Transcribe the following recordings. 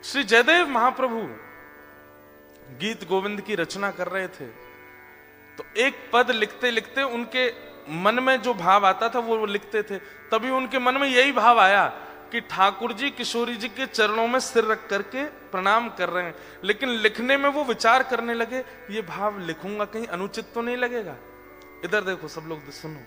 श्री जयदेव महाप्रभु गीत गोविंद की रचना कर रहे थे, तो एक पद लिखते लिखते उनके मन में जो भाव आता था वो लिखते थे। तभी उनके मन में यही भाव आया कि ठाकुर जी किशोरी जी के चरणों में सिर रख करके प्रणाम कर रहे हैं। लेकिन लिखने में वो विचार करने लगे, ये भाव लिखूंगा कहीं अनुचित तो नहीं लगेगा। इधर देखो सब लोग सुनो,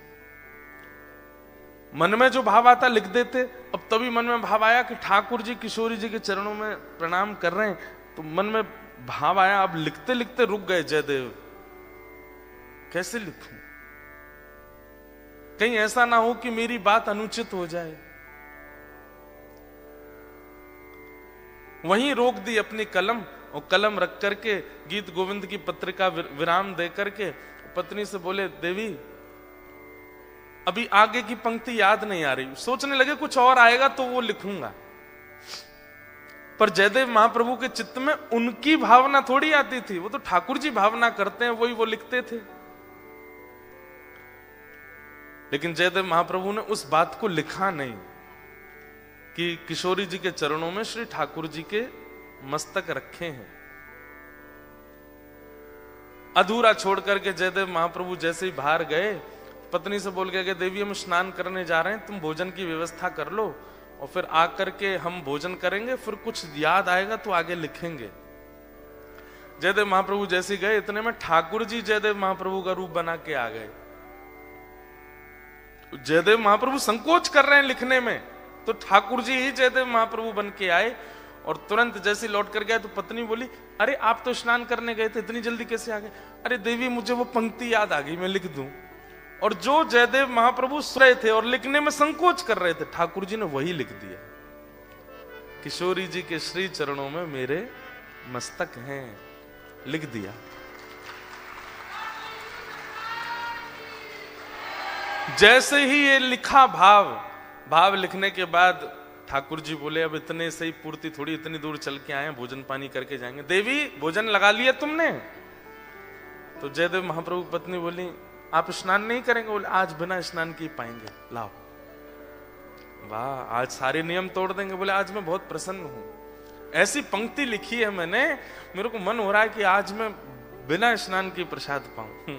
मन में जो भाव आता लिख देते। अब तभी मन में भाव आया कि ठाकुर जी किशोरी जी के चरणों में प्रणाम कर रहे हैं, तो मन में भाव आया, अब लिखते लिखते रुक गए जयदेव, कैसे लिखूं, कहीं ऐसा ना हो कि मेरी बात अनुचित हो जाए। वहीं रोक दी अपनी कलम, और कलम रख करके गीत गोविंद की पत्रिका विराम दे करके पत्नी से बोले, देवी अभी आगे की पंक्ति याद नहीं आ रही। सोचने लगे कुछ और आएगा तो वो लिखूंगा, पर जयदेव महाप्रभु के चित्त में उनकी भावना थोड़ी आती थी, वो तो ठाकुर जी भावना करते हैं, वही वो लिखते थे। लेकिन जयदेव महाप्रभु ने उस बात को लिखा नहीं कि किशोरी जी के चरणों में श्री ठाकुर जी के मस्तक रखे हैं। अधूरा छोड़ करके जयदेव महाप्रभु जैसे ही बाहर गए, पत्नी से बोल गए, देवी हम स्नान करने जा रहे हैं, तुम भोजन की व्यवस्था कर लो और फिर आकर के हम भोजन करेंगे, फिर कुछ याद आएगा तो आगे लिखेंगे। जयदेव महाप्रभु जैसे ही गए, इतने में ठाकुर जी जयदेव महाप्रभु का रूप बना के आ गए। जयदेव महाप्रभु संकोच कर रहे हैं लिखने में, तो ठाकुर जी ही जयदेव महाप्रभु बन के आए। और तुरंत जैसे लौट कर गए तो पत्नी बोली, अरे आप तो स्नान करने गए थे, इतनी जल्दी कैसे आ गए? अरे देवी मुझे वो पंक्ति याद आ गई, मैं लिख दूं। और जो जयदेव महाप्रभु सुन रहे थे और लिखने में संकोच कर रहे थे, ठाकुर जी ने वही लिख दिया, किशोरी जी के श्री चरणों में मेरे मस्तक हैं, लिख दिया। जैसे ही ये लिखा भाव लिखने के बाद ठाकुर जी बोले, अब इतने से ही पूर्ति थोड़ी, इतनी दूर चल के आए, भोजन पानी करके जाएंगे। देवी भोजन लगा लिया तुमने? तो जयदेव महाप्रभु पत्नी बोली, आप स्नान नहीं करेंगे? बोले, आज बिना स्नान किए पाएंगे, लाओ। वाह, आज सारे नियम तोड़ देंगे। बोले, आज मैं बहुत प्रसन्न हूं, ऐसी पंक्ति लिखी है मैंने, मेरे को मन हो रहा है कि आज मैं बिना स्नान के प्रसाद पाऊं।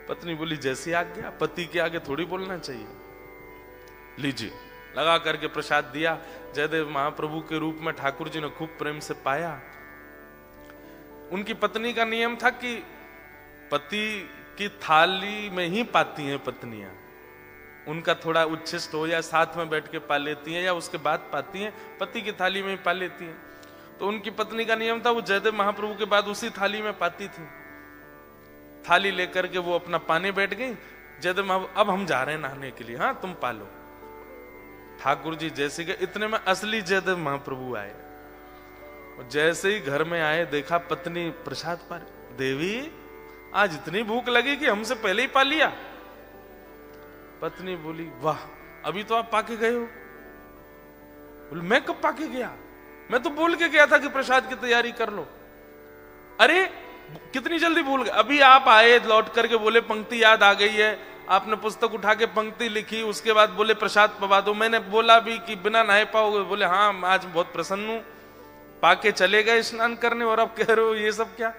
पत्नी बोली, जैसी आज्ञा, पति के आगे थोड़ी बोलना चाहिए। लीजिए, लगा करके प्रसाद दिया। जयदेव महाप्रभु के रूप में ठाकुर जी ने खूब प्रेम से पाया। उनकी पत्नी का नियम था कि पति की थाली में ही पाती हैं पत्नियां, उनका थोड़ा उच्छिष्ट हो या साथ में बैठ के पा लेती हैं या उसके बाद पाती हैं, पति की थाली में ही पा लेती हैं। तो उनकी पत्नी का नियम था, वो जयदेव महाप्रभु के बाद उसी थाली में पाती थी। थाली लेकर के वो अपना पाने बैठ गई। जयदेव महाप्रभु, अब हम जा रहे हैं नहाने के लिए, हाँ तुम पालो। ठाकुर जी जैसे गए, इतने में असली जयदेव महाप्रभु आए। जैसे ही घर में आए, देखा पत्नी प्रसाद पा रही। देवी आज इतनी भूख लगी कि हमसे पहले ही पा लिया। पत्नी बोली, वाह, अभी तो आप पाके गए हो। बोले, मैं कब पाके गया? मैं तो बोल के गया था कि प्रसाद की तैयारी कर लो। अरे कितनी जल्दी भूल गए? अभी आप आए लौट करके, बोले पंक्ति याद आ गई है, आपने पुस्तक उठा के पंक्ति लिखी, उसके बाद बोले प्रसाद पवा दो। मैंने बोला भी कि बिना नहाए पाओगे? बोले, हाँ आज बहुत प्रसन्न हूं, पाके चले गए स्नान करने, और अब कह रहे हो ये सब क्या?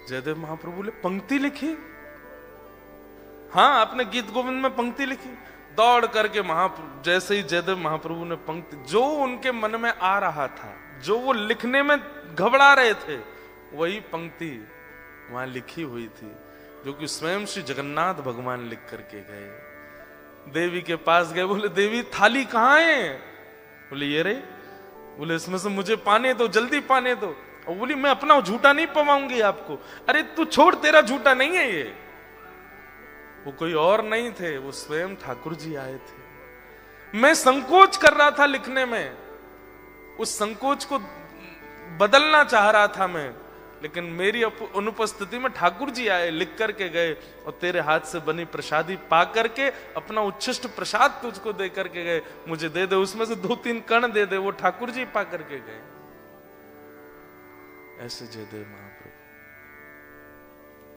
जयदेव महाप्रभु ने पंक्ति लिखी? हाँ, आपने गीत गोविंद में पंक्ति लिखी। दौड़ करके जैसे ही जयदेव महाप्रभु ने पंक्ति, जो उनके मन में आ रहा था, जो वो लिखने में घबरा रहे थे, वही पंक्ति वहां लिखी हुई थी, जो कि स्वयं श्री जगन्नाथ भगवान लिख करके गए। देवी के पास गए, बोले, देवी थाली कहाँ है? बोले, ये रही। बोले, इसमें से मुझे पाने दो, जल्दी पाने दो। और बोली, मैं अपना झूठा नहीं पवाऊंगी आपको। अरे तू छोड़, तेरा झूठा नहीं है ये। वो कोई और नहीं थे, वो स्वयं ठाकुर जी आए थे। मैं संकोच कर रहा था लिखने में, उस संकोच को बदलना चाह रहा था मैं, लेकिन मेरी अनुपस्थिति में ठाकुर जी आए, लिख करके गए, और तेरे हाथ से बनी प्रसादी पा करके अपना उच्छिष्ट प्रसाद तुझको दे करके गए। मुझे दे दे, उसमें से 2-3 कण दे दे। वो ठाकुर जी पा करके गए। ऐसे जयदेव महाप्रभु।